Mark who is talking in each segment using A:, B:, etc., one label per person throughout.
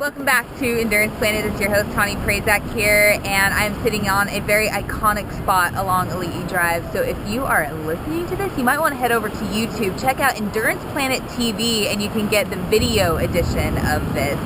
A: welcome back to Endurance Planet. It's your host Tawny Prazak here, and I'm sitting on a very iconic spot along Elite Drive. So if you are listening to this, you might want to head over to YouTube, check out Endurance Planet TV, and you can get the video edition of this.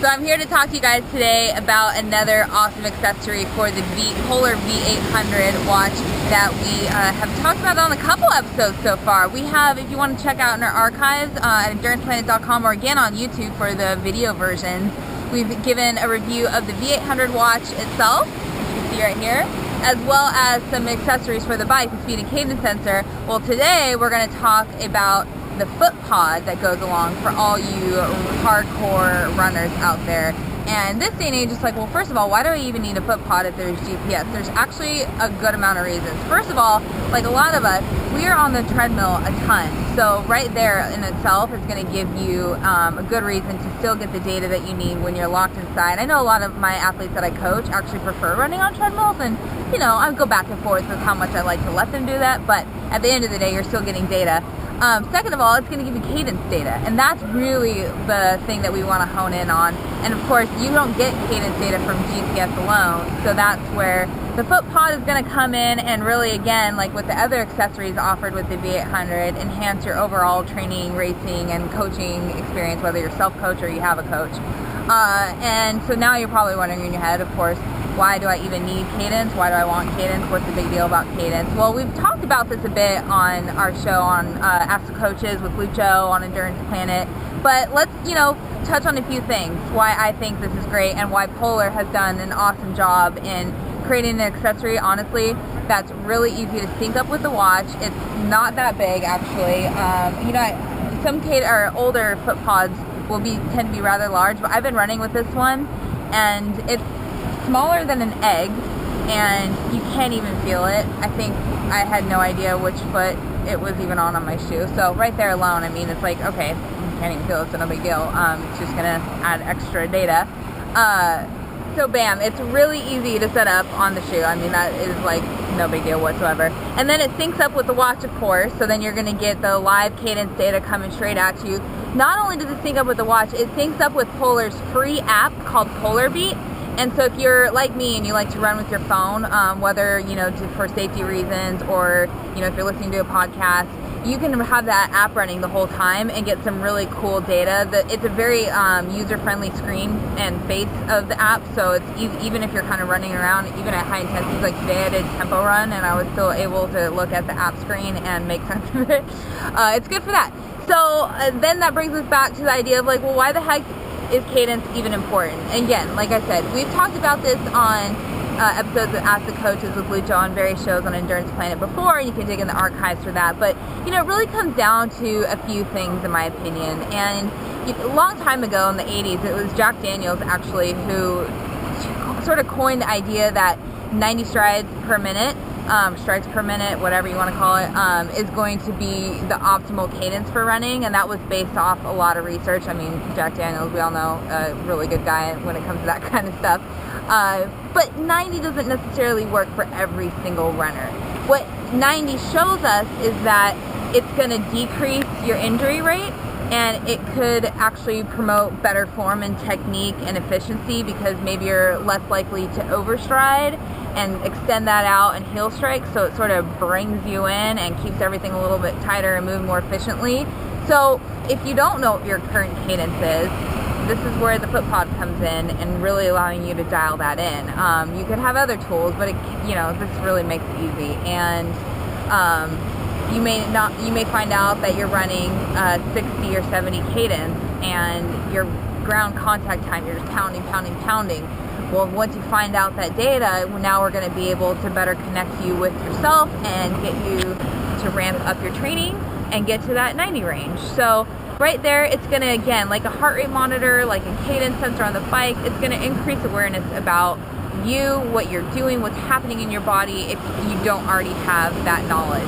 A: So I'm here to talk to you guys today about another awesome accessory for the Polar V800 watch that we have talked about on a couple episodes so far. We have, if you want to check out in our archives at enduranceplanet.com or again on YouTube for the video versions, we've given a review of the V800 watch itself, which you can see right here, as well as some accessories for the bike, the speed and cadence sensor. Well, today we're going to talk about the foot pod that goes along for all you hardcore runners out there. And this day and age, it's like, well, first of all, why do I even need a foot pod if there's GPS? There's actually a good amount of reasons. First of all, like a lot of us, we are on the treadmill a ton. So right there in itself is going to give you a good reason to still get the data that you need when you're locked inside. I know a lot of my athletes that I coach actually prefer running on treadmills, and you know, I go back and forth with how much I like to let them do that, but at the end of the day, you're still getting data. Second of all, it's going to give you cadence data, and that's really the thing that we want to hone in on. And of course, you don't get cadence data from GPS alone, so that's where the foot pod is going to come in and really, again, like with the other accessories offered with the V800, enhance your overall training, racing, and coaching experience, whether you're self-coach or you have a coach. And so now you're probably wondering in your head, of course, why do I even need cadence? Why do I want cadence? What's the big deal about cadence? Well, we've talked about this a bit on our show on Ask the Coaches with Lucho on Endurance Planet, but let's, touch on a few things, why I think this is great and why Polar has done an awesome job in creating an accessory, honestly, that's really easy to sync up with the watch. It's not that big, actually. Some older foot pods will tend to be rather large, but I've been running with this one, and it's smaller than an egg, and you can't even feel it. I think I had no idea which foot it was even on my shoe. So right there alone, I mean, it's like, okay, you can't even feel it, so no big deal. It's just gonna add extra data. So bam, it's really easy to set up on the shoe. I mean, that is like no big deal whatsoever. And then it syncs up with the watch, of course, so then you're gonna get the live cadence data coming straight at you. Not only does it sync up with the watch, it syncs up with Polar's free app called Polar Beat. And so if you're like me and you like to run with your phone, whether, for safety reasons or, if you're listening to a podcast, you can have that app running the whole time and get some really cool data. It's a very user-friendly screen and face of the app, so it's even if you're kind of running around, even at high intensities, like today I did tempo run and I was still able to look at the app screen and make sense of it. It's good for that. So then that brings us back to the idea of like, well, why the heck is cadence even important? And again, like I said, we've talked about this on episodes of Ask the Coaches with Lucho on various shows on Endurance Planet before, and you can dig in the archives for that. But, it really comes down to a few things in my opinion. And a long time ago in the 80s, it was Jack Daniels actually who sort of coined the idea that 90 strides per minute, whatever you want to call it, is going to be the optimal cadence for running, and that was based off a lot of research. I mean, Jack Daniels, we all know, a really good guy when it comes to that kind of stuff. But 90 doesn't necessarily work for every single runner. What 90 shows us is that it's going to decrease your injury rate, and it could actually promote better form and technique and efficiency because maybe you're less likely to overstride and extend that out and heel strike, so it sort of brings you in and keeps everything a little bit tighter and moving more efficiently. So if you don't know what your current cadence is, this is where the foot pod comes in and really allowing you to dial that in. You could have other tools, but this really makes it easy. And you may find out that you're running 60 or 70 cadence, and your ground contact time, you're just pounding. Well, once you find out that data, now we're going to be able to better connect you with yourself and get you to ramp up your training and get to that 90 range. So right there, it's going to, again, like a heart rate monitor, like a cadence sensor on the bike, it's going to increase awareness about you, what you're doing, what's happening in your body if you don't already have that knowledge.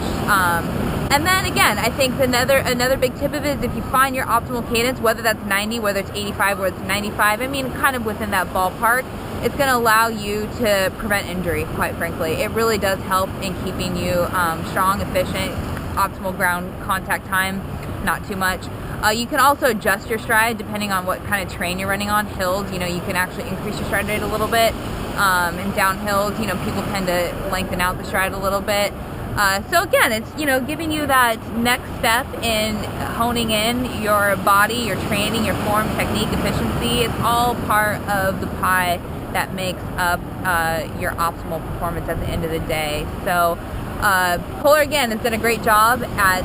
A: And then again, I think another big tip of it is if you find your optimal cadence, whether that's 90, whether it's 85, whether it's 95, I mean, kind of within that ballpark, it's going to allow you to prevent injury, quite frankly. It really does help in keeping you strong, efficient, optimal ground contact time, not too much. You can also adjust your stride depending on what kind of terrain you're running on. Hills, you know, you can actually increase your stride rate a little bit. And down hills, you know, people tend to lengthen out the stride a little bit. So again, it's, you know, giving you that next step in honing in your body, your training, your form, technique, efficiency. It's all part of the pie that makes up your optimal performance at the end of the day. So Polar, again, has done a great job at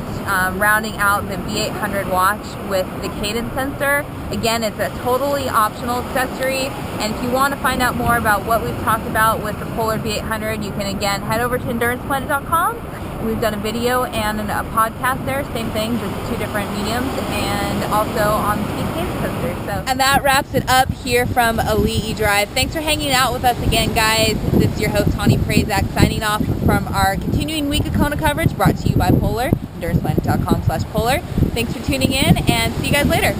A: rounding out the V800 watch with the Cadence sensor. Again, it's a totally optional accessory, and if you want to find out more about what we've talked about with the Polar V800, you can again head over to enduranceplanet.com. We've done a video and a podcast there, same thing, just two different mediums, and also on the Cadence sensor. So, and that wraps it up here from Elite eDrive. Thanks for hanging out with us again, guys. This is your host, Tawny Prazak, signing off from our continuing week of Kona coverage, brought to you by Polar, enduranceplanet.com/polar. Thanks for tuning in, and see you guys later.